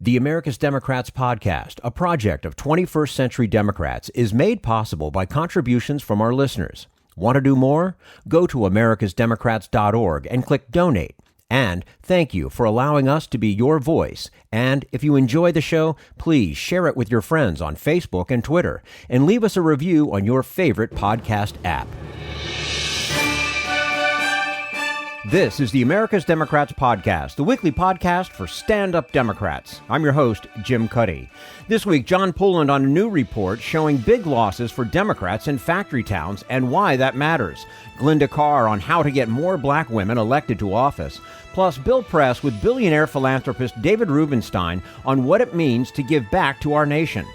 The America's Democrats podcast, a project of 21st Century Democrats, is made possible by contributions from our listeners. Want to do more? Go to americasdemocrats.org and click Donate. And thank you for allowing us to be your voice. And if you enjoy the show, please share it with your friends on Facebook and Twitter, and leave us a review on your favorite podcast app. This is the America's Democrats podcast, the weekly podcast for stand-up Democrats. I'm your host, Jim Cuddy. This week, John Pouland on a new report showing big losses for Democrats in factory towns and why that matters. Glynda Carr on how to get more black women elected to office. Plus, Bill Press with billionaire philanthropist David Rubenstein on what it means to give back to our nation.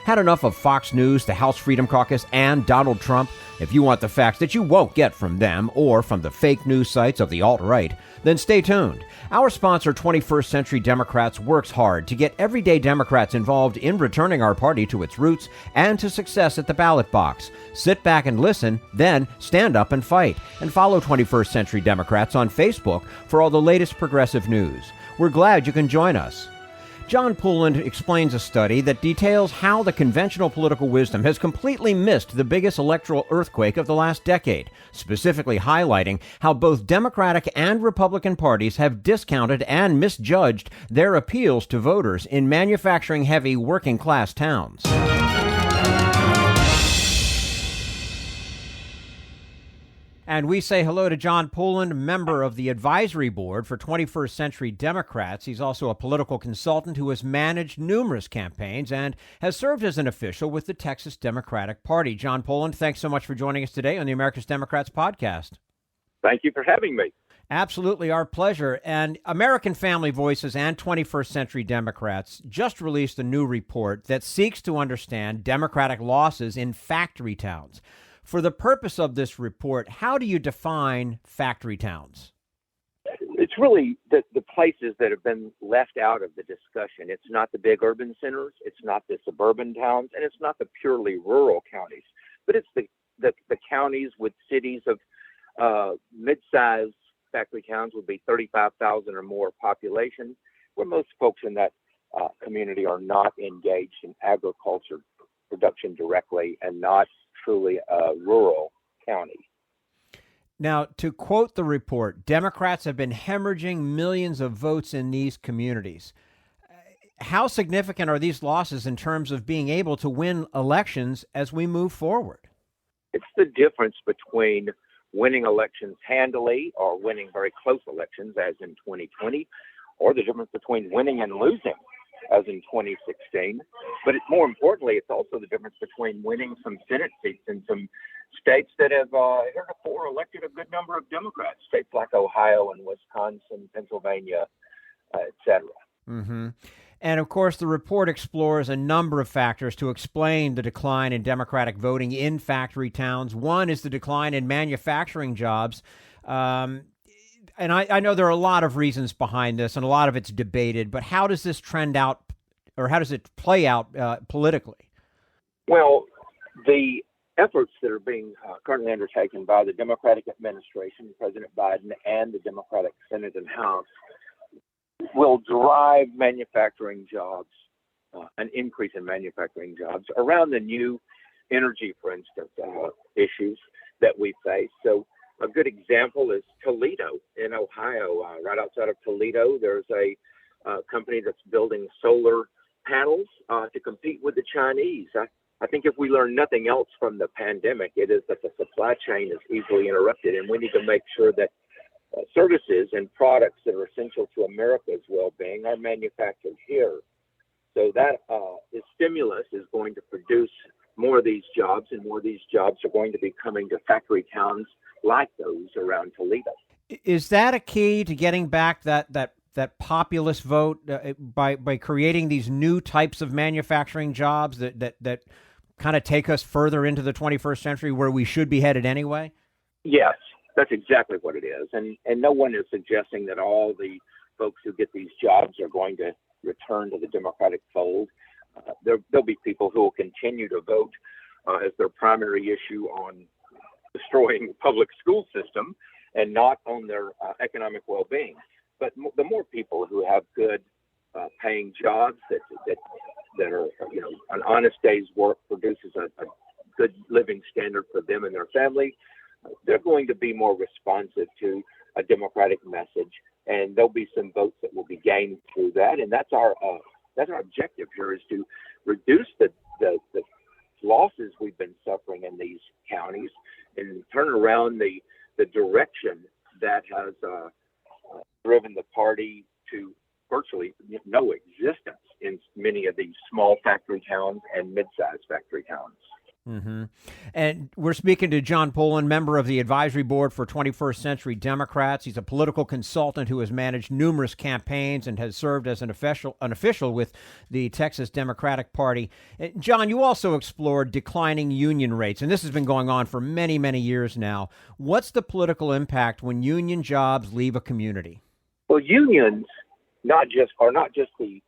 Had enough of Fox News, the House Freedom Caucus, and Donald Trump? If you want the facts that you won't get from them or from the fake news sites of the alt-right, then stay tuned. Our sponsor, 21st Century Democrats, works hard to get everyday Democrats involved in returning our party to its roots and to success at the ballot box. Sit back and listen, then stand up and fight. And follow 21st Century Democrats on Facebook for all the latest progressive news. We're glad you can join us. John Pouland explains a study that details how the conventional political wisdom has completely missed the biggest electoral earthquake of the last decade, specifically highlighting how both Democratic and Republican parties have discounted and misjudged their appeals to voters in manufacturing-heavy working-class towns. And we say hello to John Pouland, member of the advisory board for 21st Century Democrats. He's also a political consultant who has managed numerous campaigns and has served as an official with the Texas Democratic Party. John Pouland, thanks so much for joining us today on the America's Democrats podcast. Thank you for having me. Absolutely, our pleasure. And American Family Voices and 21st Century Democrats just released a new report that seeks to understand Democratic losses in factory towns. For the purpose of this report, how do you define factory towns? It's really the places that have been left out of the discussion. It's not the big urban centers, it's not the suburban towns, and it's not the purely rural counties, but it's the counties with cities of mid-sized factory towns would be 35,000 or more population, where most folks in that community are not engaged in agriculture production directly and not truly a rural county. Now, to quote the report, Democrats have been hemorrhaging millions of votes in these communities. How significant are these losses in terms of being able to win elections as we move forward? It's the difference between winning elections handily or winning very close elections, as in 2020, or the difference between winning and losing, as in 2016. But more importantly, it's also the difference between winning some Senate seats in some states that have heretofore elected a good number of Democrats, states like Ohio and Wisconsin, Pennsylvania, et cetera. Mm-hmm. And of course, the report explores a number of factors to explain the decline in Democratic voting in factory towns. One is the decline in manufacturing jobs. And I know there are a lot of reasons behind this, and a lot of it's debated, but how does this trend out, or how does it play out politically? Well, the efforts that are being currently undertaken by the Democratic administration, President Biden, and the Democratic Senate and House will drive manufacturing jobs, an increase in manufacturing jobs around the new energy, for instance, issues that we face. So a good example is Toledo in Ohio. Right outside of Toledo, there's a company that's building solar panels to compete with the Chinese. I think if we learn nothing else from the pandemic, it is that the supply chain is easily interrupted, and we need to make sure that services and products that are essential to America's well-being are manufactured here. So that stimulus is going to produce more of these jobs, and more of these jobs are going to be coming to factory towns like those around Toledo. Is that a key to getting back that populist vote by creating these new types of manufacturing jobs that kind of take us further into the 21st century where we should be headed anyway? Yes, that's exactly what it is. And no one is suggesting that all the folks who get these jobs are going to return to the Democratic fold. There'll be people who will continue to vote as their primary issue on destroying the public school system and not on their economic well-being. But the more people who have good paying jobs that are, an honest day's work produces a good living standard for them and their family. They're going to be more responsive to a Democratic message, and there'll be some votes that will be gained through that. And that's our objective here, is to reduce the losses we've been suffering in these counties and turn around the direction that has driven the party to virtually no existence in many of these small factory towns and mid-sized factory towns. Mm-hmm. And we're speaking to John Pouland, member of the Advisory Board for 21st Century Democrats. He's a political consultant who has managed numerous campaigns and has served as an official with the Texas Democratic Party. John, you also explored declining union rates, and this has been going on for many, many years now. What's the political impact when union jobs leave a community? Well, unions are not just the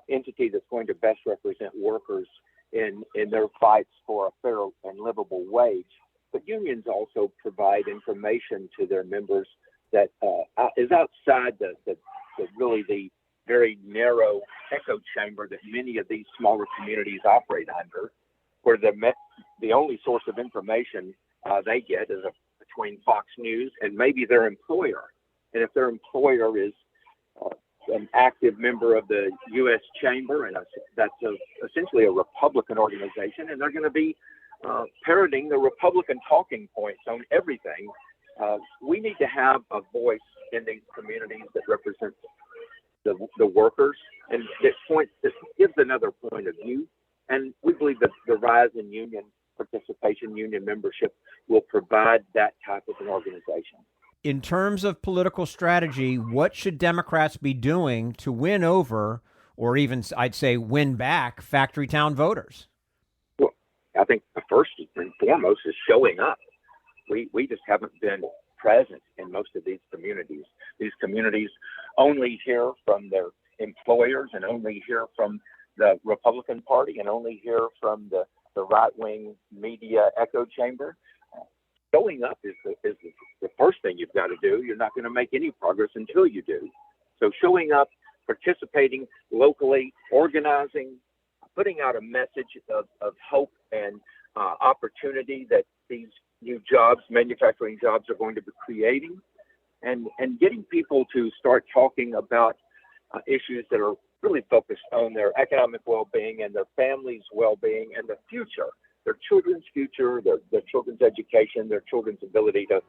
entity that's going to best represent workers in their fights for a fair and livable wage, but unions also provide information to their members that is outside the very narrow echo chamber that many of these smaller communities operate under, where the only source of information they get is between Fox News and maybe their employer. And if their employer is an active member of the U.S. Chamber, and that's essentially a Republican organization, and they're going to be parroting the Republican talking points on everything. We need to have a voice in these communities that represents the workers, and that gives another point of view. And we believe that the rise in union participation, union membership, will provide that type of an organization. In terms of political strategy, what should Democrats be doing to win over, or even, I'd say, win back factory town voters? Well, I think the first and foremost is showing up. We just haven't been present in most of these communities. These communities only hear from their employers and only hear from the Republican Party and only hear from the right-wing media echo chamber. Showing up is the first thing you've got to do. You're not going to make any progress until you do. So showing up, participating locally, organizing, putting out a message of hope and opportunity that these new jobs, manufacturing jobs, are going to be creating, and getting people to start talking about issues that are really focused on their economic well-being and their family's well-being and the future. Their children's future, their children's education, their children's ability to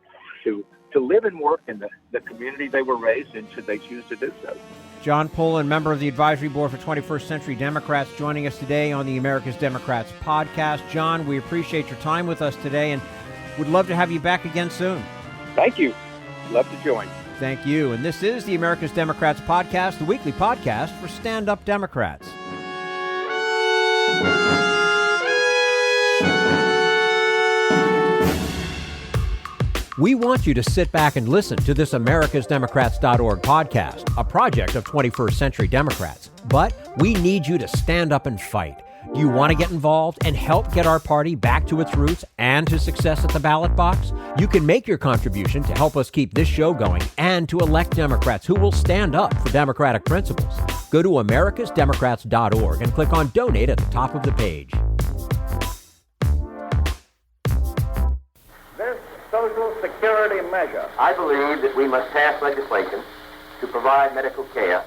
live and work in the community they were raised in, should they choose to do so. John Pouland, member of the Advisory Board for 21st Century Democrats, joining us today on the America's Democrats podcast. John, we appreciate your time with us today and would love to have you back again soon. Thank you. Love to join. Thank you. And this is the America's Democrats podcast, the weekly podcast for stand-up Democrats. We want you to sit back and listen to this americasdemocrats.org podcast, a project of 21st Century Democrats. But we need you to stand up and fight. Do you want to get involved and help get our party back to its roots and to success at the ballot box? You can make your contribution to help us keep this show going and to elect Democrats who will stand up for democratic principles. Go to americasdemocrats.org and click on Donate at the top of the page. Social Security measure. I believe that we must pass legislation to provide medical care.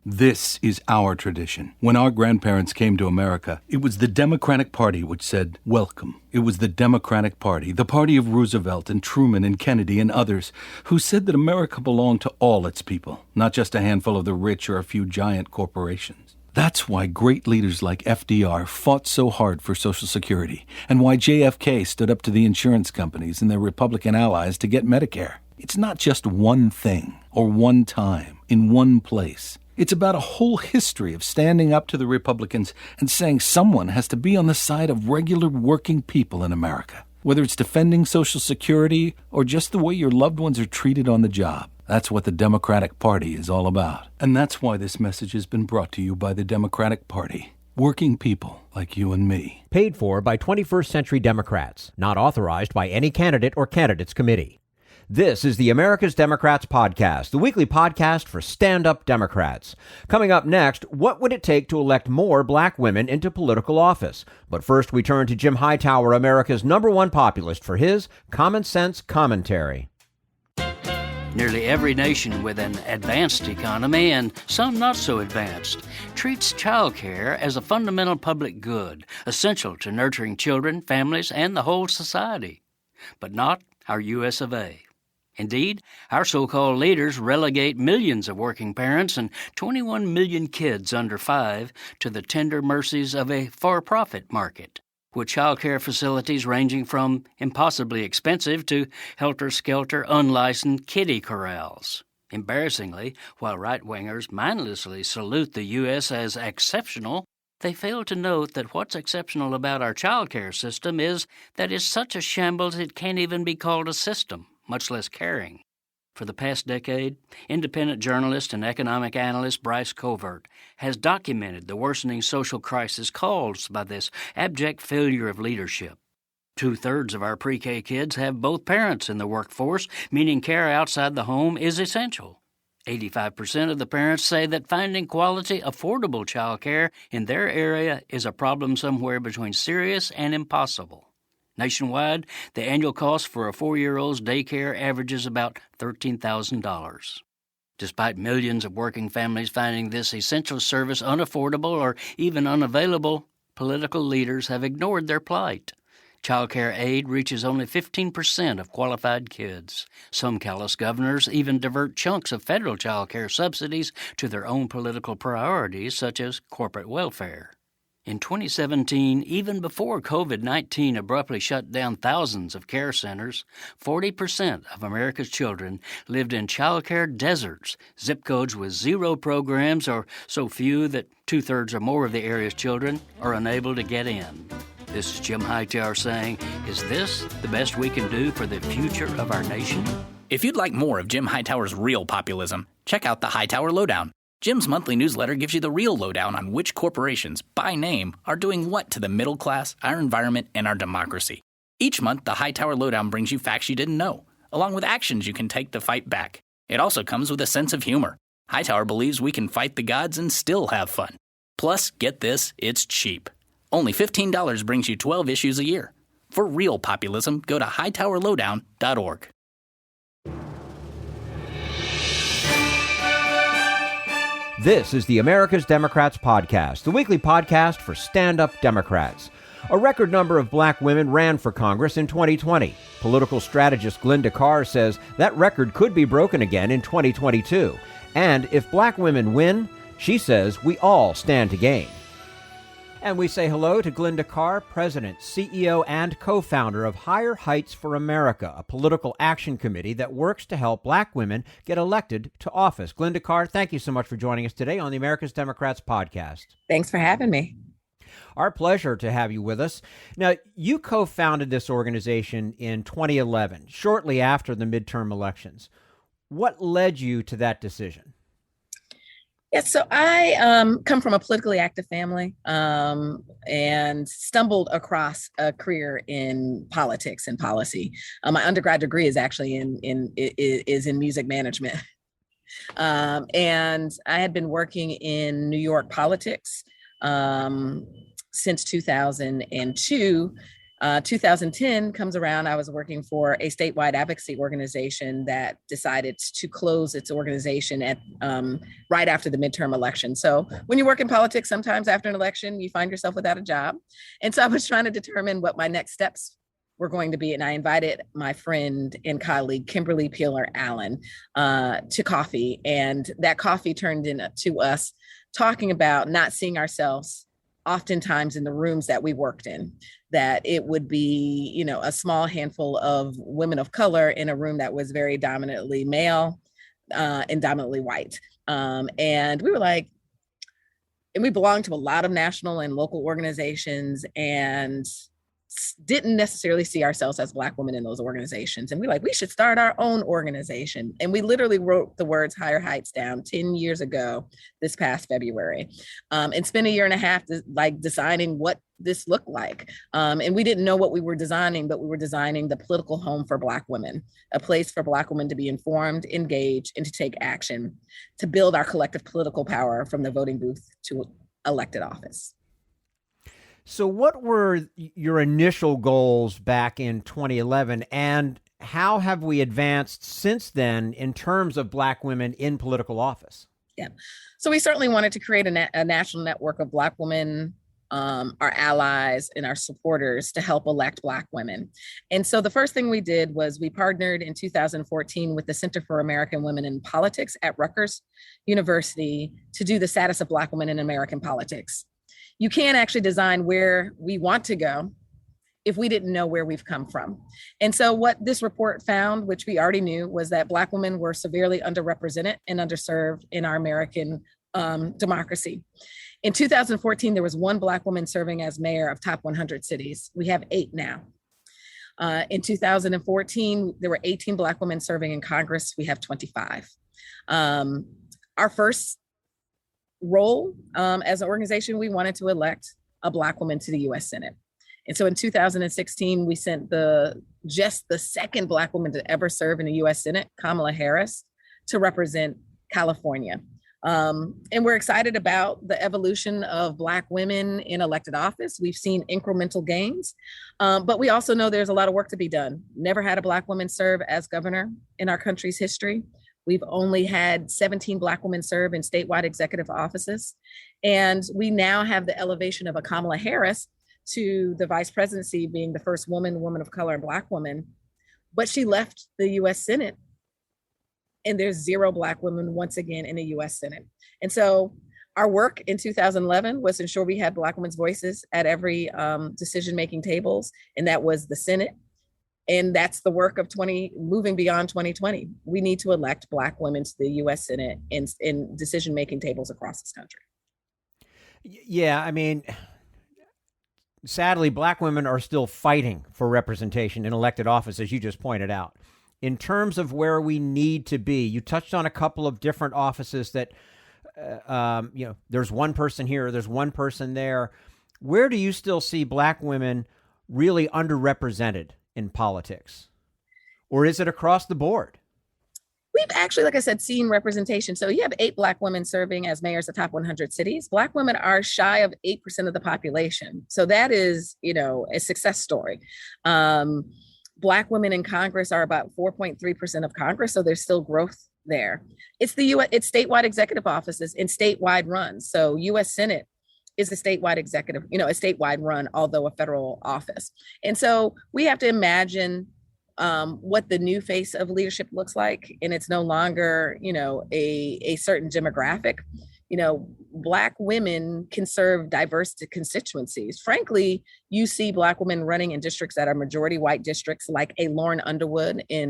This is our tradition. When our grandparents came to America, it was the Democratic Party which said, welcome. It was the Democratic Party, the party of Roosevelt and Truman and Kennedy and others, who said that America belonged to all its people, not just a handful of the rich or a few giant corporations. That's why great leaders like FDR fought so hard for Social Security, and why JFK stood up to the insurance companies and their Republican allies to get Medicare. It's not just one thing, or one time, in one place. It's about a whole history of standing up to the Republicans and saying someone has to be on the side of regular working people in America, whether it's defending Social Security or just the way your loved ones are treated on the job. That's what the Democratic Party is all about. And that's why this message has been brought to you by the Democratic Party. Working people like you and me. Paid for by 21st Century Democrats. Not authorized by any candidate or candidates committee. This is the America's Democrats podcast, the weekly podcast for stand-up Democrats. Coming up next, what would it take to elect more black women into political office? But first, we turn to Jim Hightower, America's #1 populist, for his common sense commentary. Nearly every nation with an advanced economy, and some not so advanced, treats child care as a fundamental public good, essential to nurturing children, families, and the whole society. But not our U.S. of A. Indeed, our so-called leaders relegate millions of working parents and 21 million kids under 5 to the tender mercies of a for-profit market, with child care facilities ranging from impossibly expensive to helter-skelter unlicensed kiddie corrals. Embarrassingly, while right-wingers mindlessly salute the U.S. as exceptional, they fail to note that what's exceptional about our child care system is that it's such a shambles it can't even be called a system, much less caring. For the past decade, independent journalist and economic analyst Bryce Covert has documented the worsening social crisis caused by this abject failure of leadership. 2/3 of our pre-K kids have both parents in the workforce, meaning care outside the home is essential. 85% of the parents say that finding quality, affordable child care in their area is a problem somewhere between serious and impossible. Nationwide, the annual cost for a 4-year-old's daycare averages about $13,000. Despite millions of working families finding this essential service unaffordable or even unavailable, political leaders have ignored their plight. Child care aid reaches only 15% of qualified kids. Some callous governors even divert chunks of federal child care subsidies to their own political priorities, such as corporate welfare. In 2017, even before COVID-19 abruptly shut down thousands of care centers, 40% of America's children lived in child care deserts, zip codes with 0 programs or so few that 2/3 or more of the area's children are unable to get in. This is Jim Hightower saying, is this the best we can do for the future of our nation? If you'd like more of Jim Hightower's real populism, check out the Hightower Lowdown. Jim's monthly newsletter gives you the real lowdown on which corporations, by name, are doing what to the middle class, our environment, and our democracy. Each month, the Hightower Lowdown brings you facts you didn't know, along with actions you can take to fight back. It also comes with a sense of humor. Hightower believes we can fight the gods and still have fun. Plus, get this, it's cheap. Only $15 brings you 12 issues a year. For real populism, go to hightowerlowdown.org. This is the America's Democrats podcast, the weekly podcast for stand-up Democrats. A record number of black women ran for Congress in 2020. Political strategist Glynda Carr says that record could be broken again in 2022. And if black women win, she says we all stand to gain. And we say hello to Glynda Carr, President, CEO, and co-founder of Higher Heights for America, a political action committee that works to help black women get elected to office. Glynda Carr, thank you so much for joining us today on the America's Democrats podcast. Thanks for having me. Our pleasure to have you with us. Now, you co-founded this organization in 2011, shortly after the midterm elections. What led you to that decision? Yeah, so I come from a politically active family and stumbled across a career in politics and policy. My undergrad degree is actually in music management, and I had been working in New York politics since 2002. 2010 comes around, I was working for a statewide advocacy organization that decided to close its organization at right after the midterm election. So when you work in politics, sometimes after an election, you find yourself without a job. And so I was trying to determine what my next steps were going to be. And I invited my friend and colleague, Kimberly Peeler Allen, to coffee. And that coffee turned into us talking about not seeing ourselves oftentimes in the rooms that we worked in, that it would be, you know, a small handful of women of color in a room that was very dominantly male and dominantly white. And we were like, and we belonged to a lot of national and local organizations and didn't necessarily see ourselves as Black women in those organizations. And we we should start our own organization. And we literally wrote the words Higher Heights down 10 years ago, this past February, and spent a year and a half deciding what this look like? And we didn't know what we were designing, but we were designing the political home for Black women, a place for Black women to be informed, engaged, and to take action to build our collective political power from the voting booth to elected office. So what were your initial goals back in 2011, and how have we advanced since then in terms of Black women in political office? Yeah. So we certainly wanted to create a national network of Black women, our allies and our supporters to help elect Black women. And so the first thing we did was we partnered in 2014 with the Center for American Women in Politics at Rutgers University to do the status of Black women in American politics. You can't actually design where we want to go if we didn't know where we've come from. And so what this report found, which we already knew, was that Black women were severely underrepresented and underserved in our American democracy. In 2014, there was one Black woman serving as mayor of top 100 cities. We have 8 now. In 2014, there were 18 Black women serving in Congress. We have 25. Our first role as an organization, we wanted to elect a Black woman to the US Senate. And so in 2016, we sent just the second Black woman to ever serve in the US Senate, Kamala Harris, to represent California. And we're excited about the evolution of Black women in elected office. We've seen incremental gains, but we also know there's a lot of work to be done. Never had a Black woman serve as governor in our country's history. We've only had 17 Black women serve in statewide executive offices. And we now have the elevation of a Kamala Harris to the vice presidency, being the first woman of color, and Black woman. But she left the US Senate, and there's 0 Black women once again in the US Senate. And so our work in 2011 was to ensure we had Black women's voices at every decision-making tables, and that was the Senate. And that's the work of moving beyond 2020. We need to elect Black women to the US Senate in decision-making tables across this country. Yeah, I mean, sadly, Black women are still fighting for representation in elected office, as you just pointed out. In terms of where we need to be, you touched on a couple of different offices that, there's one person here, there's one person there. Where do you still see Black women really underrepresented in politics? Or is it across the board? We've actually, like I said, seen representation. So you have 8 Black women serving as mayors of top 100 cities. Black women are shy of 8% of the population. So that is, a success story. Black women in Congress are about 4.3% of Congress. So there's still growth there. It's it's statewide executive offices and statewide runs. So US Senate is a statewide executive, a statewide run, although a federal office. And so we have to imagine what the new face of leadership looks like. And it's no longer, a certain demographic. Black women can serve diverse constituencies. Frankly, you see Black women running in districts that are majority white districts, like a Lauren Underwood in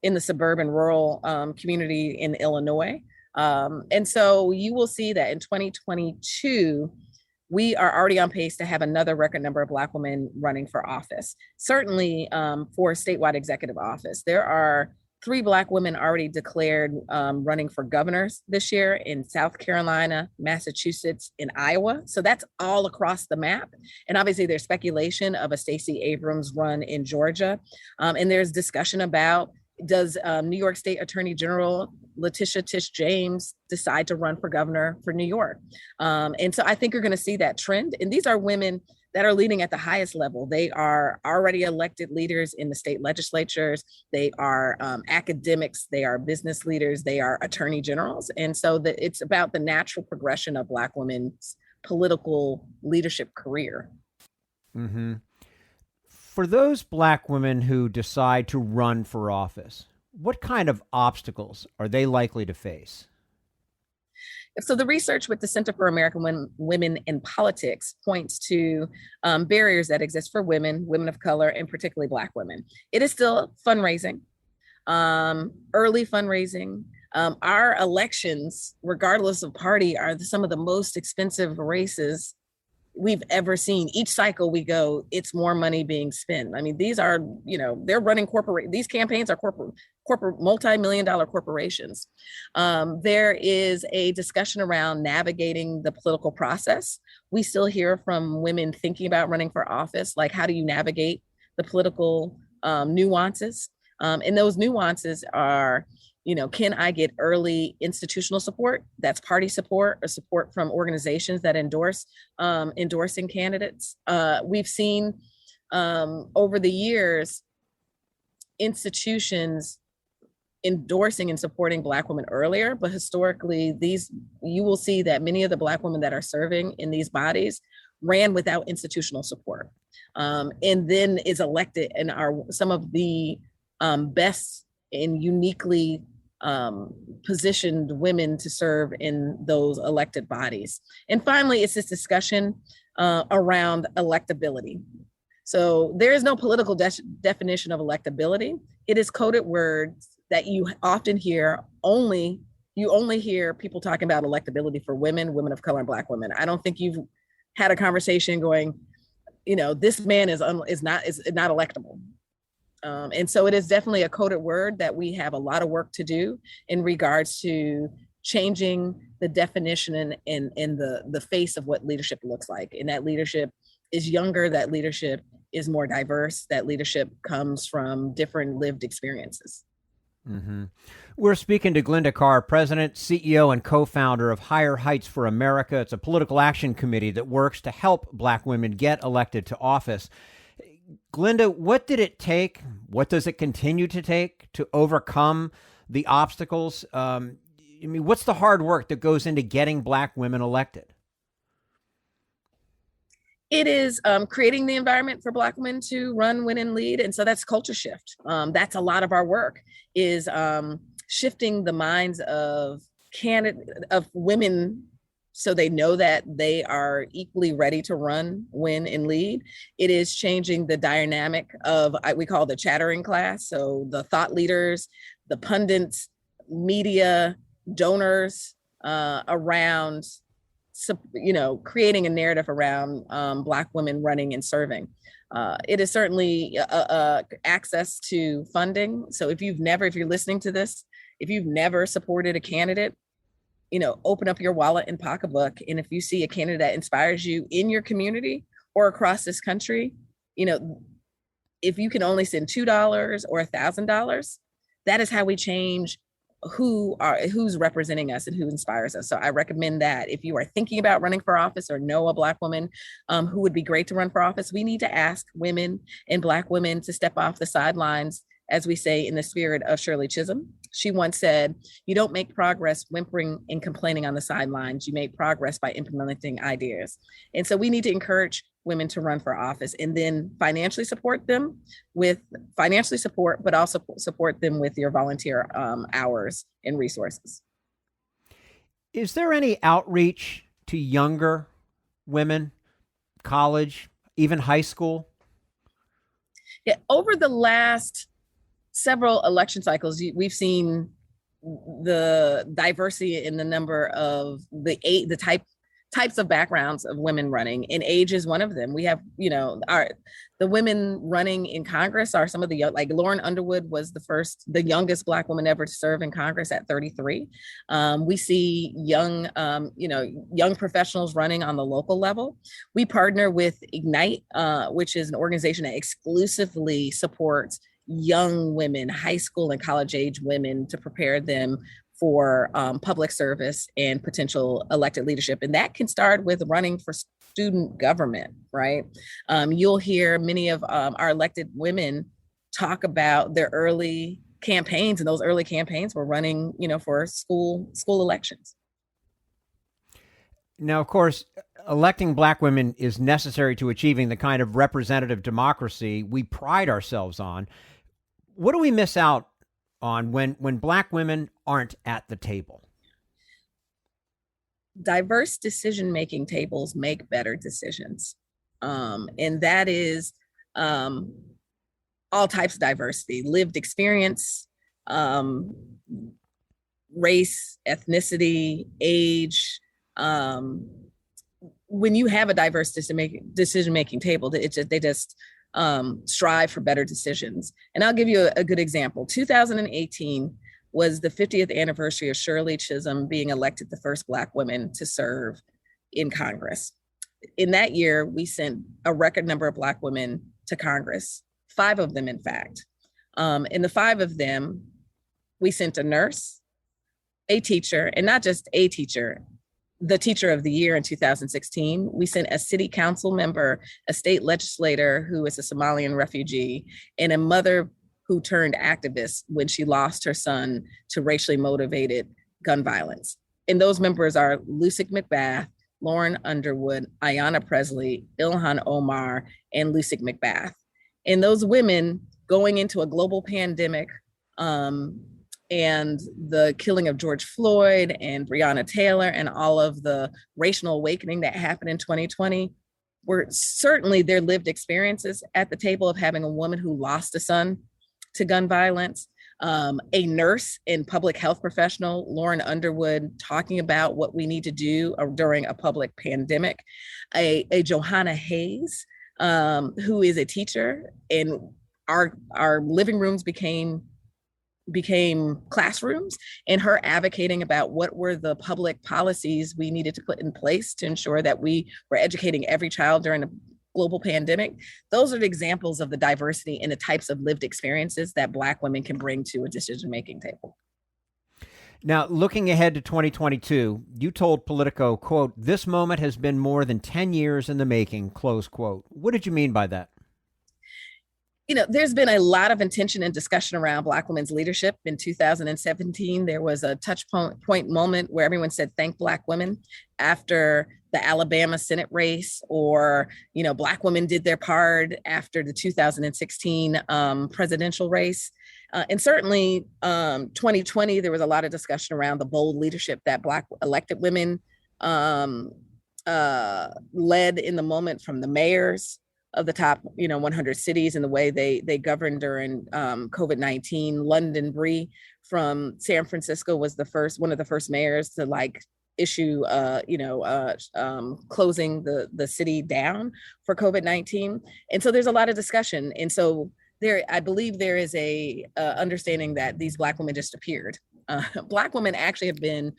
the suburban rural community in Illinois. And so you will see that in 2022, we are already on pace to have another record number of Black women running for office. Certainly for statewide executive office. There are 3 Black women already declared running for governors this year in South Carolina, Massachusetts, and Iowa. So that's all across the map. And obviously there's speculation of a Stacey Abrams run in Georgia. And there's discussion about, does New York State Attorney General Letitia Tish James decide to run for governor for New York? And so I think you're going to see that trend. And these are women that are leading at the highest level. They are already elected leaders in the state legislatures. They are academics. They are business leaders. They are attorney generals. And so it's about the natural progression of Black women's political leadership career. Mm-hmm. For those Black women who decide to run for office, what kind of obstacles are they likely to face? So the research with the Center for American Women in Politics points to barriers that exist for women of color, and particularly Black women. It is still fundraising, early fundraising. Our elections, regardless of party, are some of the most expensive races we've ever seen. Each cycle we go, it's more money being spent. I mean, these are, they're running these campaigns are corporate multi-million-dollar corporations. There is a discussion around navigating the political process. We still hear from women thinking about running for office, like how do you navigate the political nuances? And those nuances are, can I get early institutional support? That's party support or support from organizations that endorsing candidates. We've seen over the years, institutions endorsing and supporting Black women earlier, but historically, you will see that many of the Black women that are serving in these bodies ran without institutional support, and then is elected and are some of the best and uniquely positioned women to serve in those elected bodies. And finally, it's this discussion around electability. So there is no political definition of electability. It is coded words that you often hear you only hear people talking about electability for women of color, and Black women. I don't think you've had a conversation going, this man is not electable. And so it is definitely a coded word that we have a lot of work to do in regards to changing the definition and the face of what leadership looks like. And that leadership is younger, that leadership is more diverse, that leadership comes from different lived experiences. Mm-hmm. We're speaking to Glynda Carr, President, CEO, and co-founder of Higher Heights for America. It's a political action committee that works to help Black women get elected to office. Glynda, what did it take? What does it continue to take to overcome the obstacles? What's the hard work that goes into getting Black women elected? It is creating the environment for Black women to run, win, and lead. And so that's culture shift. That's a lot of our work, is shifting the minds of women so they know that they are equally ready to run, win, and lead. It is changing the dynamic of, we call the chattering class. So the thought leaders, the pundits, media, donors around, creating a narrative around Black women running and serving. It is certainly access to funding. So if you're listening to this, if you've never supported a candidate, open up your wallet and pocketbook. And if you see a candidate that inspires you in your community or across this country, if you can only send $2 or $1,000, that is how we change who's representing us and who inspires us. So I recommend that if you are thinking about running for office or know a Black woman who would be great to run for office, we need to ask women and Black women to step off the sidelines, as we say in the spirit of Shirley Chisholm. She once said, "You don't make progress whimpering and complaining on the sidelines. You make progress by implementing ideas." And so we need to encourage women to run for office and then financially support them but also support them with your volunteer hours and resources. Is there any outreach to younger women, college, even high school? Yeah, over the last several election cycles, we've seen the diversity in the number of the types of backgrounds of women running, and age is one of them. We have, the women running in Congress are some of the young, like Lauren Underwood was the youngest Black woman ever to serve in Congress at 33. We see young professionals running on the local level. We partner with Ignite, which is an organization that exclusively supports young women, high school and college age women, to prepare them for public service and potential elected leadership. And that can start with running for student government, right? You'll hear many of our elected women talk about their early campaigns, and those early campaigns were running, for school elections. Now, of course, electing Black women is necessary to achieving the kind of representative democracy we pride ourselves on. What do we miss out on when Black women aren't at the table? Diverse decision-making tables make better decisions. And that is all types of diversity, lived experience, race, ethnicity, age. when you have a diverse decision-making table, they just strive for better decisions. And I'll give you a good example. 2018 was the 50th anniversary of Shirley Chisholm being elected the first Black woman to serve in Congress. In that year, we sent a record number of Black women to Congress, 5 of them, in fact. In the 5 of them, we sent a nurse, a teacher, and not just a teacher, the teacher of the year in 2016. We sent a city council member, a state legislator who is a Somalian refugee, and a mother who turned activist when she lost her son to racially motivated gun violence. And those members are Lucy McBath, Lauren Underwood, Ayanna Presley, Ilhan Omar, and Lucy McBath. And those women going into a global pandemic and the killing of George Floyd and Breonna Taylor and all of the racial awakening that happened in 2020 were certainly their lived experiences at the table of having a woman who lost a son to gun violence, a nurse and public health professional, Lauren Underwood, talking about what we need to do during a public pandemic, a Johanna Hayes, who is a teacher, and our living rooms became classrooms, and her advocating about what were the public policies we needed to put in place to ensure that we were educating every child during a global pandemic. Those are the examples of the diversity and the types of lived experiences that Black women can bring to a decision-making table. Now, looking ahead to 2022, you told Politico, quote, "This moment has been more than 10 years in the making," close quote. What did you mean by that? You know, there's been a lot of intention and discussion around Black women's leadership. In 2017, there was a touch point moment where everyone said, "Thank Black women," after the Alabama Senate race, or, you know, Black women did their part after the 2016 presidential race. And certainly 2020, there was a lot of discussion around the bold leadership that Black elected women led in the moment, from the mayors of the top, 100 cities, and the way they governed during COVID-19. London Bree from San Francisco was one of the first mayors to issue, closing the city down for COVID-19. And so there's a lot of discussion. And so I believe there is a understanding that these Black women just appeared. Black women actually have been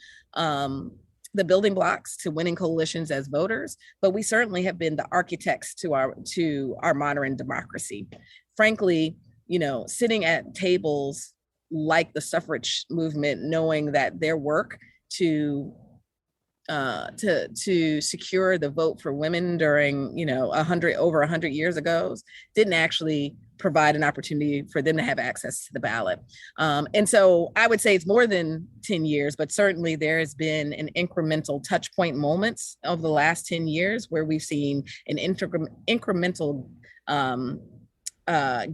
the building blocks to winning coalitions as voters, but we certainly have been the architects to our modern democracy. Frankly, sitting at tables like the suffrage movement, knowing that their work to secure the vote for women during, over 100 years ago, didn't actually provide an opportunity for them to have access to the ballot. And so I would say it's more than 10 years, but certainly there has been an incremental touch point moments over the last 10 years where we've seen an incremental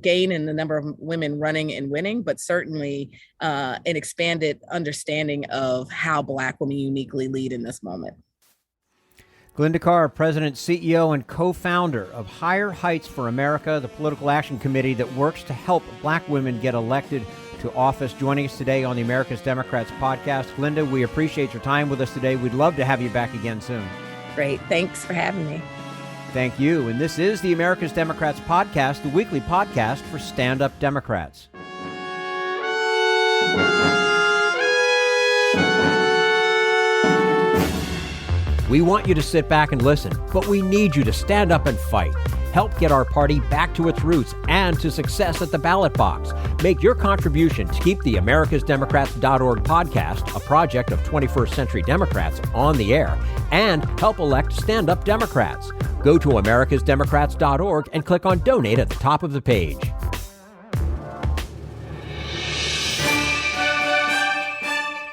gain in the number of women running and winning, but certainly an expanded understanding of how Black women uniquely lead in this moment. Glynda Carr, President, CEO, and co-founder of Higher Heights for America, the political action committee that works to help Black women get elected to office, joining us today on the America's Democrats podcast. Glynda, we appreciate your time with us today. We'd love to have you back again soon. Great. Thanks for having me. Thank you. And this is the America's Democrats podcast, the weekly podcast for stand-up Democrats. We want you to sit back and listen, but we need you to stand up and fight. Help get our party back to its roots and to success at the ballot box. Make your contribution to keep the AmericasDemocrats.org podcast, a project of 21st Century Democrats, on the air, and help elect stand-up Democrats. Go to AmericasDemocrats.org and click on Donate at the top of the page.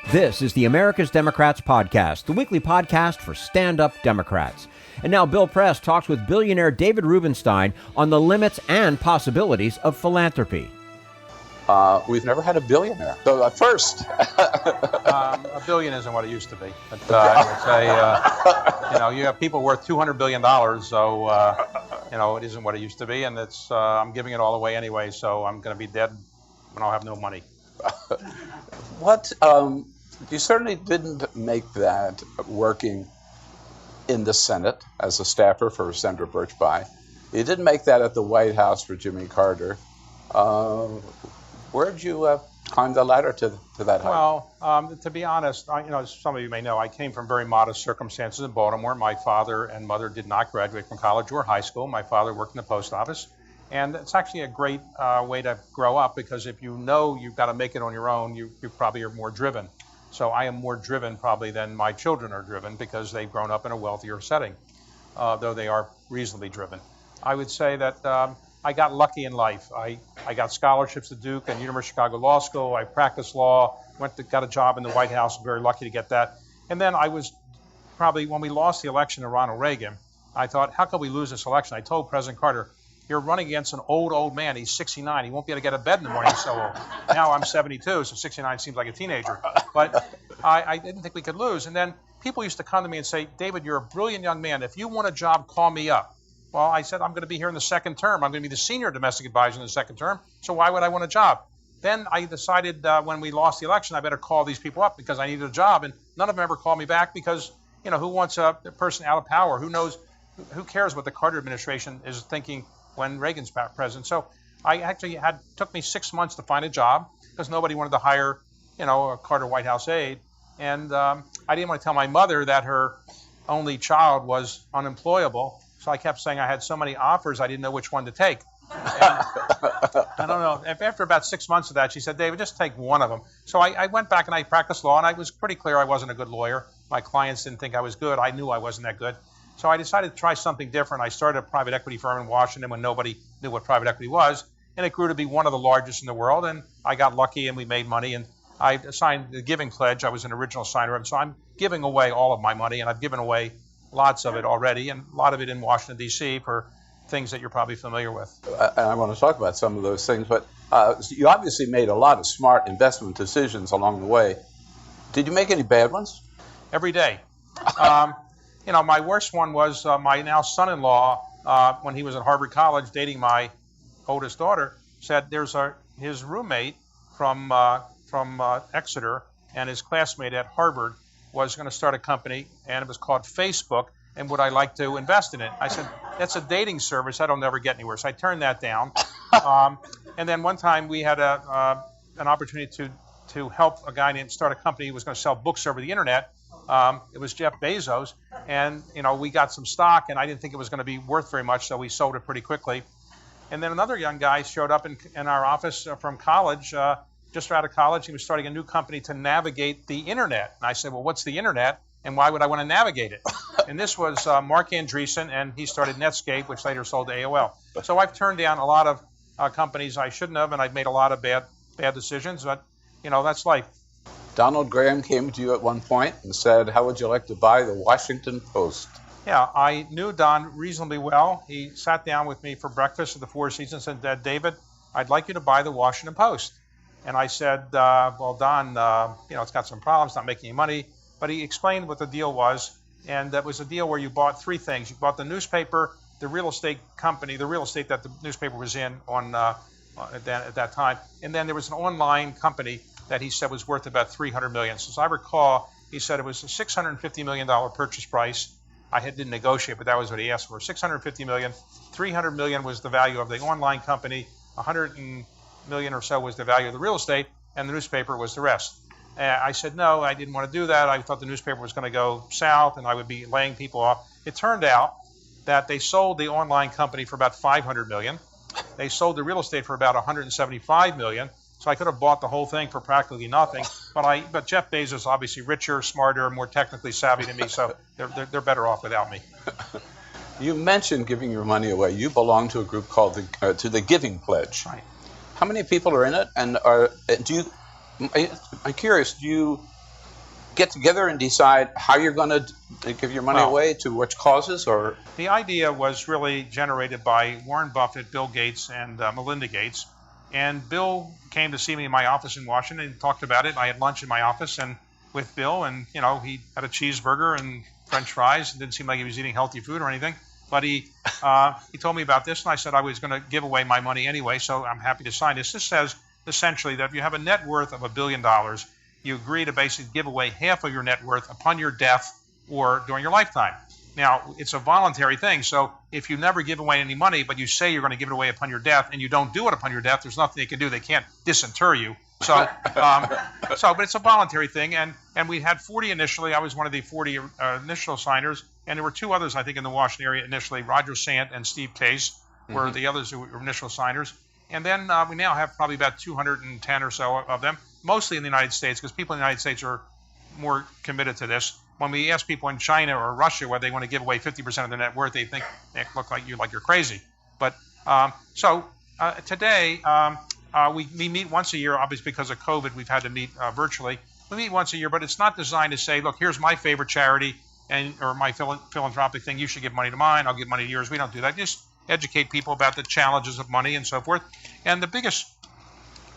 This is the America's Democrats podcast, the weekly podcast for stand-up Democrats. And now Bill Press talks with billionaire David Rubenstein on the limits and possibilities of philanthropy. We've never had a billionaire. So first. A billion isn't what it used to be. But, I would say, you have people worth $200 billion, so, it isn't what it used to be. And it's I'm giving it all away anyway, so I'm going to be dead when I'll have no money. What? You certainly didn't make that working in the Senate as a staffer for Senator Birchby. You didn't make that at the White House for Jimmy Carter. Where did you climb the ladder to that height? Well, to be honest, as some of you may know, I came from very modest circumstances in Baltimore. My father and mother did not graduate from college or high school. My father worked in the post office. And it's actually a great way to grow up, because if you know you've got to make it on your own, you probably are more driven. So I am more driven probably than my children are driven, because they've grown up in a wealthier setting, though they are reasonably driven. I would say that I got lucky in life. I got scholarships to Duke and University of Chicago Law School. I practiced law, got a job in the White House, very lucky to get that. And then I was probably, when we lost the election to Ronald Reagan, I thought, how could we lose this election? I told President Carter, you're running against an old man. He's 69. He won't be able to get out of bed in the morning. He's so old. Now I'm 72, so 69 seems like a teenager. But I didn't think we could lose. And then people used to come to me and say, David, you're a brilliant young man. If you want a job, call me up. Well, I said, I'm going to be here in the second term. I'm going to be the senior domestic advisor in the second term. So why would I want a job? Then I decided when we lost the election, I better call these people up because I needed a job. And none of them ever called me back because, who wants a person out of power? Who cares what the Carter administration is thinking when Reagan's president? So I actually took me 6 months to find a job because nobody wanted to hire, a Carter White House aide. And I didn't want to tell my mother that her only child was unemployable. So I kept saying I had so many offers, I didn't know which one to take. And I don't know. After about 6 months of that, she said, David, just take one of them. So I went back and I practiced law, and I was pretty clear I wasn't a good lawyer. My clients didn't think I was good. I knew I wasn't that good. So I decided to try something different. I started a private equity firm in Washington when nobody knew what private equity was, and it grew to be one of the largest in the world, and I got lucky and we made money, and I signed the Giving Pledge. I was an original signer of it, so I'm giving away all of my money, and I've given away lots of it already, and a lot of it in Washington, D.C. for things that you're probably familiar with. And I want to talk about some of those things, but you obviously made a lot of smart investment decisions along the way. Did you make any bad ones? Every day. My worst one was my now son-in-law, when he was at Harvard College dating my oldest daughter, said his roommate from Exeter and his classmate at Harvard was going to start a company, and it was called Facebook, and would I like to invest in it? I said, that's a dating service. That'll never get anywhere. So I turned that down. And then one time we had an opportunity to help a guy named start a company who was going to sell books over the internet. It was Jeff Bezos, and we got some stock, and I didn't think it was going to be worth very much, so we sold it pretty quickly. And then another young guy showed up in our office from college, just out of college. He was starting a new company to navigate the internet. And I said, well, what's the internet, and why would I want to navigate it? And this was Mark Andreessen, and he started Netscape, which later sold to AOL. So I've turned down a lot of companies I shouldn't have, and I've made a lot of bad decisions, but that's life. Donald Graham came to you at one point and said, how would you like to buy the Washington Post? Yeah, I knew Don reasonably well. He sat down with me for breakfast at the Four Seasons and said, David, I'd like you to buy the Washington Post. And I said, well, Don, it's got some problems, not making any money. But he explained what the deal was, and that was a deal where you bought three things. You bought the newspaper, the real estate company, the real estate that the newspaper was in at that time, and then there was an online company that he said was worth about $300 million. So as I recall, he said it was a $650 million purchase price. I didn't negotiate, but that was what he asked for. $650 million, $300 million was the value of the online company, $100 million or so was the value of the real estate, and the newspaper was the rest. I said no, I didn't want to do that. I thought the newspaper was going to go south and I would be laying people off. It turned out that they sold the online company for about $500 million. They sold the real estate for about $175 million. So I could have bought the whole thing for practically nothing. But Jeff Bezos is obviously richer, smarter, more technically savvy than me, so they're better off without me. You mentioned giving your money away. You belong to a group called the Giving Pledge. Right. How many people are in it? And I'm curious, do you get together and decide how you're going to give your money away to which causes? Or the idea was really generated by Warren Buffett, Bill Gates, and Melinda Gates. And Bill came to see me in my office in Washington and talked about it. I had lunch in my office and with Bill, and he had a cheeseburger and French fries. It didn't seem like he was eating healthy food or anything. But he told me about this, and I said I was going to give away my money anyway, so I'm happy to sign this. This says essentially that if you have a net worth of $1 billion, you agree to basically give away half of your net worth upon your death or during your lifetime. Now, it's a voluntary thing, so if you never give away any money, but you say you're going to give it away upon your death, and you don't do it upon your death, there's nothing they can do. They can't disinter you. So, but it's a voluntary thing, and we had 40 initially. I was one of the 40 initial signers, and there were two others, I think, in the Washington area initially. Roger Sant and Steve Case were the others who were initial signers. And then we now have probably about 210 or so of them, mostly in the United States, because people in the United States are more committed to this. When we ask people in China or Russia whether they want to give away 50% of their net worth, they think they look like you're crazy. But today we meet once a year. Obviously, because of COVID, we've had to meet virtually. We meet once a year, but it's not designed to say, look, here's my favorite charity or my philanthropic thing. You should give money to mine. I'll give money to yours. We don't do that. Just educate people about the challenges of money and so forth. And the biggest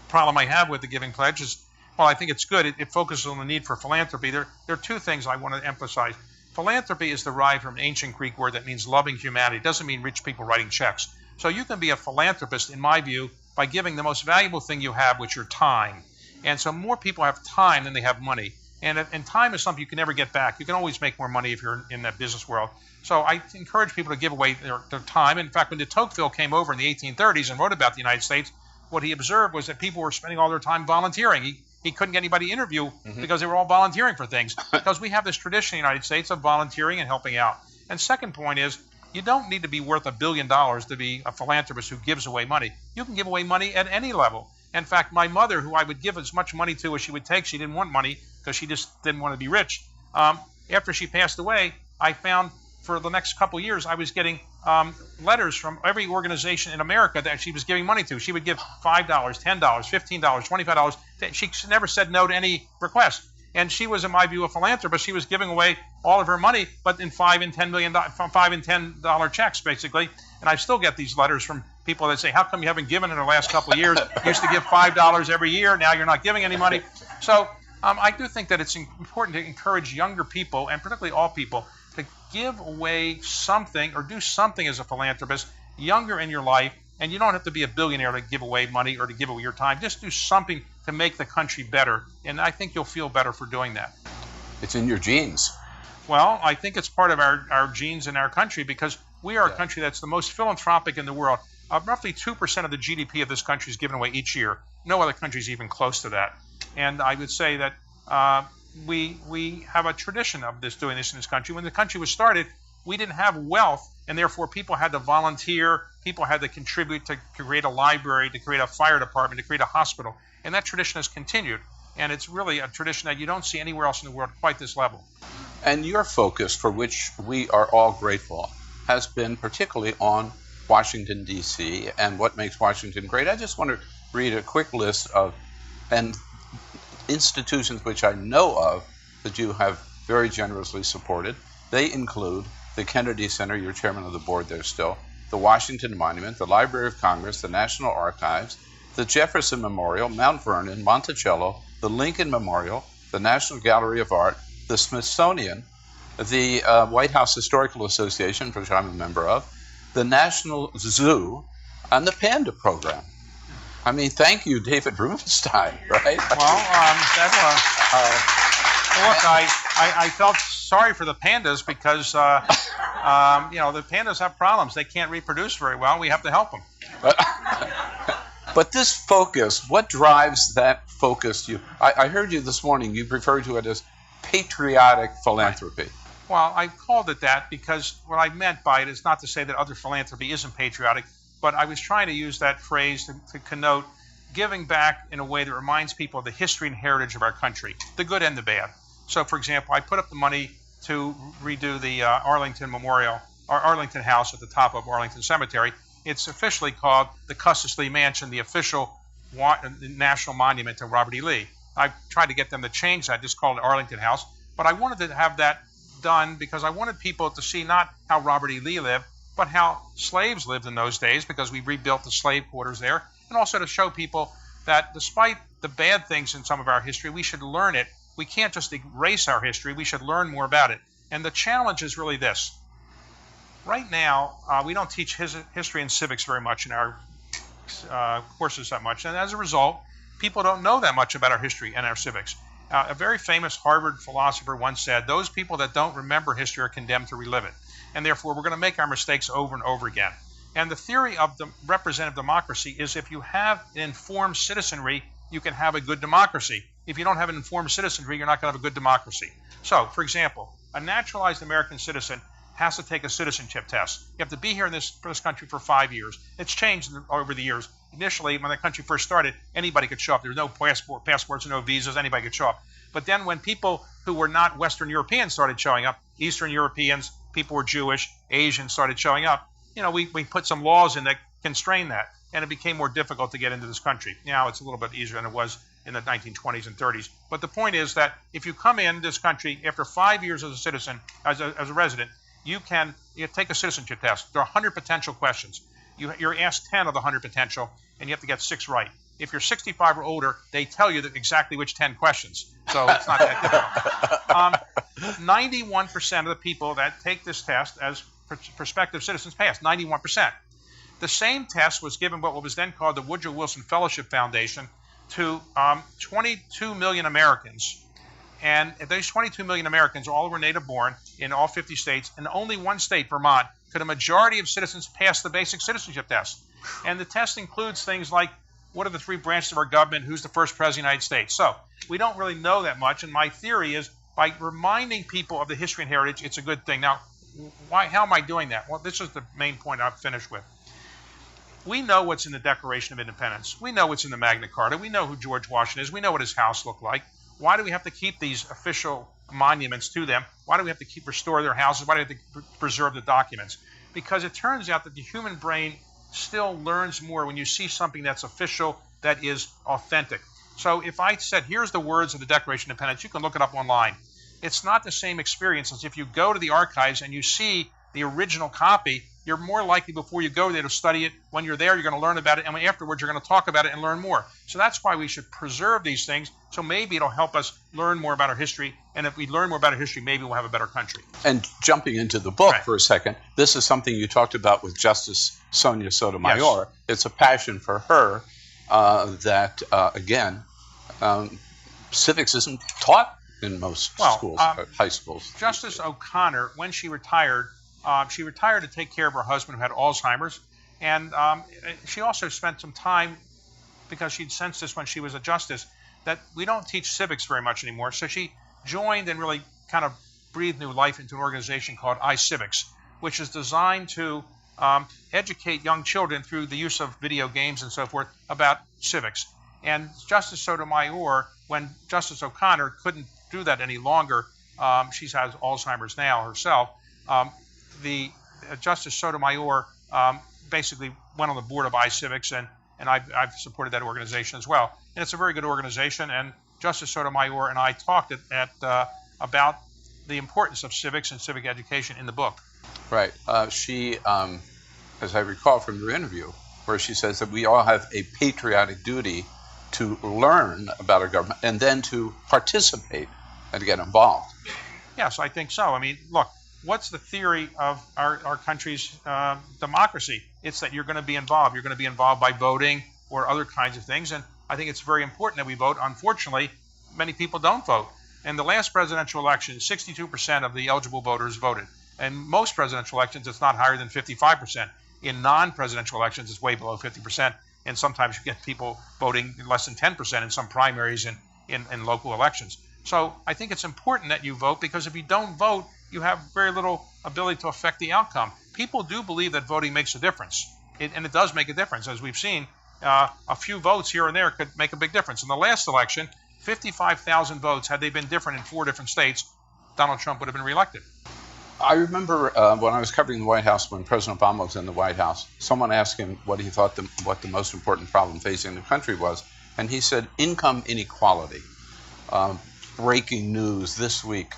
problem I have with the Giving Pledge is, well, I think it's good. It focuses on the need for philanthropy. There are two things I want to emphasize. Philanthropy is derived from an ancient Greek word that means loving humanity. It doesn't mean rich people writing checks. So you can be a philanthropist, in my view, by giving the most valuable thing you have, which is your time. And so more people have time than they have money. And time is something you can never get back. You can always make more money if you're in that business world. So I encourage people to give away their time. In fact, when de Tocqueville came over in the 1830s and wrote about the United States, what he observed was that people were spending all their time volunteering. He couldn't get anybody to interview because they were all volunteering for things. Because we have this tradition in the United States of volunteering and helping out. And second point is, you don't need to be worth $1 billion to be a philanthropist who gives away money. You can give away money at any level. In fact, my mother, who I would give as much money to as she would take, she didn't want money because she just didn't want to be rich. After she passed away, I found for the next couple of years, I was getting letters from every organization in America that she was giving money to. She would give $5, $10, $15, $25. She never said no to any request. And she was, in my view, a philanthropist. She was giving away all of her money, but in $5 and $10 checks, basically. And I still get these letters from people that say, how come you haven't given in the last couple of years? You used to give $5 every year. Now you're not giving any money. So I do think that it's important to encourage younger people, and particularly all people, to give away something or do something as a philanthropist younger in your life. And you don't have to be a billionaire to give away money or to give away your time. Just do something to make the country better. And I think you'll feel better for doing that. It's in your genes. Well, I think it's part of our genes in our country, because we are a country that's the most philanthropic in the world. Roughly 2% of the GDP of this country is given away each year. No other country is even close to that. And I would say that we have a tradition of doing this in this country. When the country was started, we didn't have wealth, and therefore people had to volunteer, people had to contribute to create a library, to create a fire department, to create a hospital. And that tradition has continued. And it's really a tradition that you don't see anywhere else in the world quite this level. And your focus, for which we are all grateful, has been particularly on Washington, D.C., and what makes Washington great. I just want to read a quick list of institutions which I know of that you have very generously supported. They include the Kennedy Center, you're chairman of the board there still, the Washington Monument, the Library of Congress, the National Archives, the Jefferson Memorial, Mount Vernon, Monticello, the Lincoln Memorial, the National Gallery of Art, the Smithsonian, the White House Historical Association, which I'm a member of, the National Zoo, and the Panda Program. I mean, thank you, David Rubenstein, right? Look, I felt sorry for the pandas because, the pandas have problems. They can't reproduce very well. We have to help them. But this focus, what drives that focus? I heard you this morning, you referred to it as patriotic philanthropy. Well, I called it that because what I meant by it is not to say that other philanthropy isn't patriotic, but I was trying to use that phrase to connote giving back in a way that reminds people of the history and heritage of our country, the good and the bad. So, for example, I put up the money to redo the Arlington Memorial, or Arlington House at the top of Arlington Cemetery. It's officially called the Custis Lee Mansion, the official national monument to Robert E. Lee. I tried to get them to change that, just call it Arlington House. But I wanted to have that done because I wanted people to see not how Robert E. Lee lived, but how slaves lived in those days, because we rebuilt the slave quarters there. And also to show people that despite the bad things in some of our history, we should learn it. We can't just erase our history. We should learn more about it. And the challenge is really this. Right now, we don't teach history and civics very much in our courses that much. And as a result, people don't know that much about our history and our civics. A very famous Harvard philosopher once said, those people that don't remember history are condemned to relive it. and therefore we're going to make our mistakes over and over again. And the theory of the representative democracy is if you have an informed citizenry, you can have a good democracy. If you don't have an informed citizenry, you're not going to have a good democracy. So, for example, a naturalized American citizen has to take a citizenship test. You have to be here in this country for 5 years. It's changed over the years. Initially, when the country first started, anybody could show up. There were no passports, no visas, anybody could show up. But then when people who were not Western Europeans started showing up, Eastern Europeans, people were Jewish, Asians started showing up, we put some laws in that constrain that, and it became more difficult to get into this country. Now it's a little bit easier than it was in the 1920s and 30s. But the point is that if you come in this country after 5 years as a citizen, as a resident, you take a citizenship test. There are 100 potential questions. You're asked 10 of the 100 potential, and you have to get 6 right. If you're 65 or older, they tell you exactly which 10 questions. So it's not that difficult. 91% of the people that take this test as prospective citizens pass, 91%. The same test was given what was then called the Woodrow Wilson Fellowship Foundation to 22 million Americans. And those 22 million Americans all were native born in all 50 states, and only one state, Vermont, could a majority of citizens pass the basic citizenship test. And the test includes things like, what are the 3 branches of our government? Who's the first president of the United States? So we don't really know that much, and my theory is by reminding people of the history and heritage, it's a good thing. Now, how am I doing that? Well, this is the main point I've finished with. We know what's in the Declaration of Independence. We know what's in the Magna Carta. We know who George Washington is. We know what his house looked like. Why do we have to keep these official monuments to them? Why do we have to restore their houses? Why do we have to preserve the documents? Because it turns out that the human brain still learns more when you see something that's official, that is authentic. So if I said, here's the words of the Declaration of Independence, you can look it up online. It's not the same experience as if you go to the archives and you see the original copy. You're more likely before you go there to study it. When you're there, you're going to learn about it, and afterwards, you're going to talk about it and learn more. So that's why we should preserve these things, so maybe it'll help us learn more about our history, and if we learn more about our history, maybe we'll have a better country. And jumping into the book for a second, this is something you talked about with Justice Sonia Sotomayor. Yes. It's a passion for her that, again, civics isn't taught in most schools, high schools. Justice O'Connor, when she retired to take care of her husband who had Alzheimer's, and she also spent some time, because she'd sensed this when she was a justice, that we don't teach civics very much anymore. So she joined and really kind of breathed new life into an organization called iCivics, which is designed to educate young children through the use of video games and so forth about civics. And Justice Sotomayor, when Justice O'Connor couldn't do that any longer, she has Alzheimer's now herself, the Justice Sotomayor basically went on the board of iCivics, and I've supported that organization as well. And it's a very good organization, and Justice Sotomayor and I talked about the importance of civics and civic education in the book. Right. She, as I recall from your interview, where she says that we all have a patriotic duty to learn about our government and then to participate and get involved. Yes, I think so. I mean, look, what's the theory of our country's democracy? It's that you're going to be involved. You're going to be involved by voting or other kinds of things. And I think it's very important that we vote. Unfortunately, many people don't vote. In the last presidential election, 62% of the eligible voters voted. In most presidential elections, it's not higher than 55%. In non-presidential elections, it's way below 50%. And sometimes you get people voting less than 10% in some primaries in local elections. So I think it's important that you vote, because if you don't vote, you have very little ability to affect the outcome. People do believe that voting makes a difference, and it does make a difference. As we've seen, a few votes here and there could make a big difference. In the last election, 55,000 votes, had they been different in 4 different states, Donald Trump would have been reelected. I remember when I was covering the White House, when President Obama was in the White House, someone asked him what he thought what the most important problem facing the country was, and he said income inequality. Breaking news this week: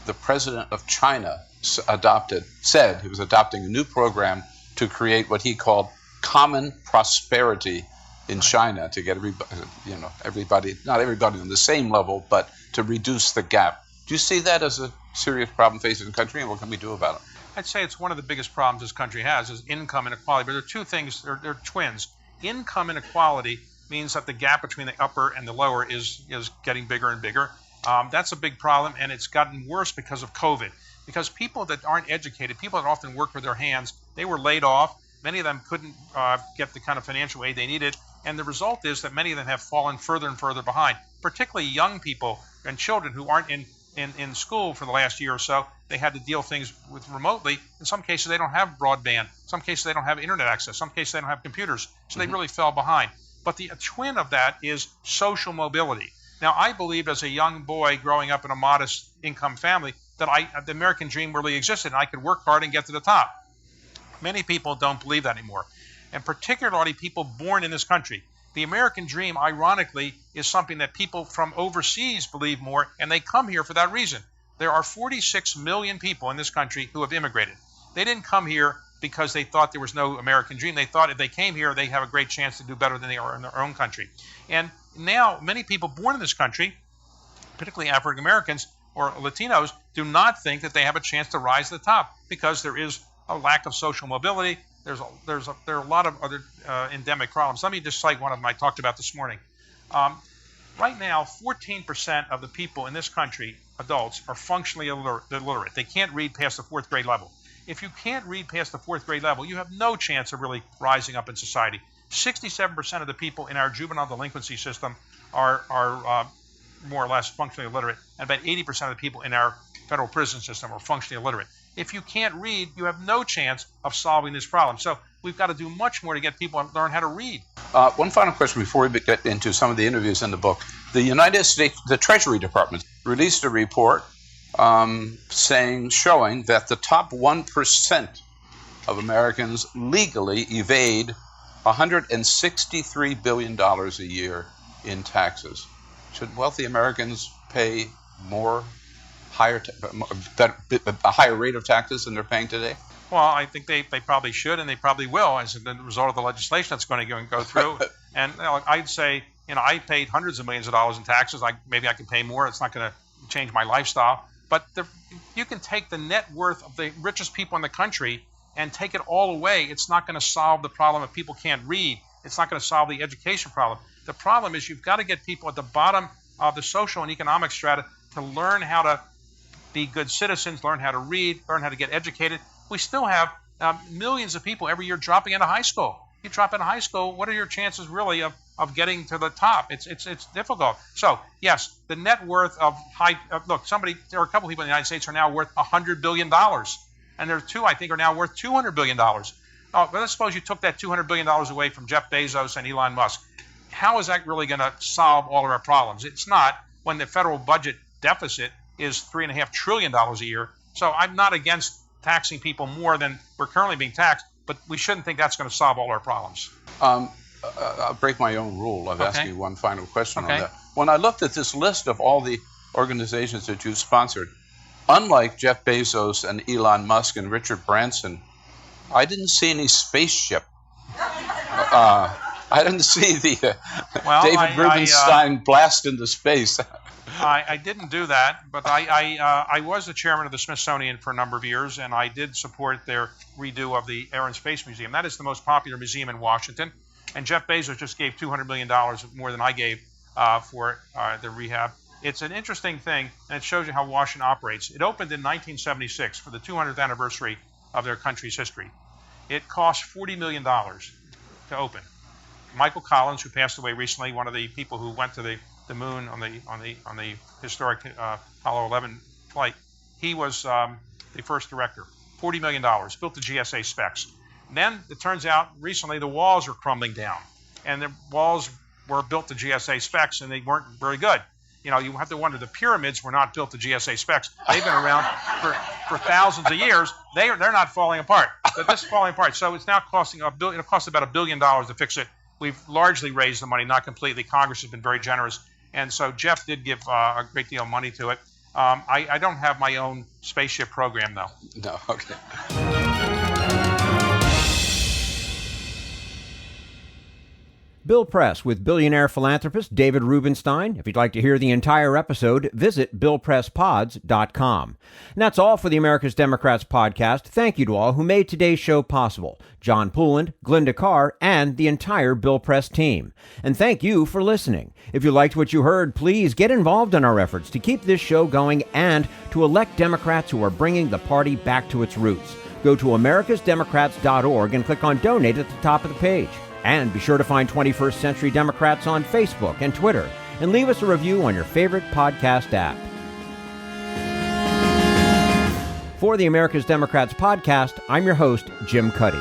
the president of China said he was adopting a new program to create what he called common prosperity in China, to get everybody, not everybody on the same level, but to reduce the gap. Do you see that as a serious problem facing the country, and what can we do about it? I'd say it's one of the biggest problems this country has, is income inequality. But there are two things, they're twins. Income inequality means that the gap between the upper and the lower is getting bigger and bigger. That's a big problem, and it's gotten worse because of COVID. because people that aren't educated, people that often work with their hands, they were laid off. Many of them couldn't get the kind of financial aid they needed. And the result is that many of them have fallen further and further behind, particularly young people and children who aren't in school for the last year or so. They had to deal things with remotely. In some cases, they don't have broadband. In some cases, they don't have internet access. In some cases, they don't have computers. So they really fell behind. But the twin of that is social mobility. Now, I believed as a young boy growing up in a modest income family that the American dream really existed and I could work hard and get to the top. Many people don't believe that anymore, and particularly people born in this country. The American dream, ironically, is something that people from overseas believe more, and they come here for that reason. There are 46 million people in this country who have immigrated. They didn't come here because they thought there was no American dream. They thought if they came here, they have a great chance to do better than they are in their own country. And now many people born in this country, particularly African Americans or Latinos, do not think that they have a chance to rise to the top because there is a lack of social mobility. There are a lot of other endemic problems. Let me just cite one of them I talked about this morning. Right now, 14% of the people in this country, adults, are functionally illiterate. They can't read past the 4th grade level. If you can't read past the 4th grade level, you have no chance of really rising up in society. 67% of the people in our juvenile delinquency system are more or less functionally illiterate, and about 80% of the people in our federal prison system are functionally illiterate. If you can't read, you have no chance of solving this problem. So we've got to do much more to get people to learn how to read. One final question before we get into some of the interviews in the book. The United States, the Treasury Department, released a report showing that the top 1% of Americans legally evade $163 billion a year in taxes. Should wealthy Americans pay a higher rate of taxes than they're paying today? Well, I think they probably should, and they probably will as a result of the legislation that's going to go through. And I'd say, I paid hundreds of millions of dollars in taxes. Maybe I can pay more. It's not going to change my lifestyle. But you can take the net worth of the richest people in the country and take it all away. It's not going to solve the problem if people can't read. It's not going to solve the education problem. The problem is you've got to get people at the bottom of the social and economic strata to learn how to be good citizens, learn how to read, learn how to get educated. We still have millions of people every year dropping out of high school. You drop out of high school, what are your chances really of getting to the top? It's difficult. So yes, the net worth of there are a couple people in the United States who are now worth $100 billion. And there are two, I think, are now worth $200 billion. But let's suppose you took that $200 billion away from Jeff Bezos and Elon Musk. How is that really going to solve all of our problems? It's not when the federal budget deficit is $3.5 trillion a year. So I'm not against taxing people more than we're currently being taxed, but we shouldn't think that's going to solve all our problems. I'll break my own rule of asking you one final question on that. When I looked at this list of all the organizations that you sponsored, unlike Jeff Bezos and Elon Musk and Richard Branson, I didn't see any spaceship. I didn't see the David Rubenstein blast into space. I didn't do that, but I was the chairman of the Smithsonian for a number of years, and I did support their redo of the Air and Space Museum. That is the most popular museum in Washington, and Jeff Bezos just gave $200 million more than I gave for the rehab. It's an interesting thing, and it shows you how Washington operates. It opened in 1976 for the 200th anniversary of their country's history. It cost $40 million to open. Michael Collins, who passed away recently, one of the people who went to the moon on the historic Apollo 11 flight, he was the first director. $40 million, built the GSA specs. And then it turns out recently the walls were crumbling down, and the walls were built to GSA specs, and they weren't very good. You have to wonder, the pyramids were not built to GSA specs. They've been around for thousands of years. They're not falling apart. But this is falling apart. So it's now costing $1 billion. It costs about $1 billion to fix it. We've largely raised the money, not completely. Congress has been very generous. And so Jeff did give a great deal of money to it. I don't have my own spaceship program, though. No, okay. Bill Press with billionaire philanthropist David Rubenstein. If you'd like to hear the entire episode, visit BillPressPods.com. And that's all for the America's Democrats podcast. Thank you to all who made today's show possible. John Pouland, Glynda Carr, and the entire Bill Press team. And thank you for listening. If you liked what you heard, please get involved in our efforts to keep this show going and to elect Democrats who are bringing the party back to its roots. Go to americasdemocrats.org and click on Donate at the top of the page. And be sure to find 21st Century Democrats on Facebook and Twitter, and leave us a review on your favorite podcast app. For the America's Democrats podcast, I'm your host, Jim Cuddy.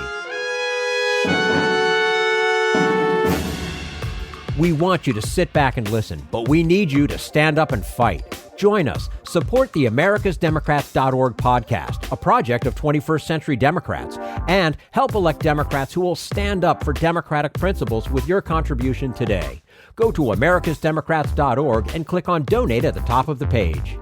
We want you to sit back and listen, but we need you to stand up and fight. Join us. Support the americasdemocrats.org podcast, a project of 21st Century Democrats, and help elect Democrats who will stand up for democratic principles with your contribution today. Go to americasdemocrats.org and click on Donate at the top of the page.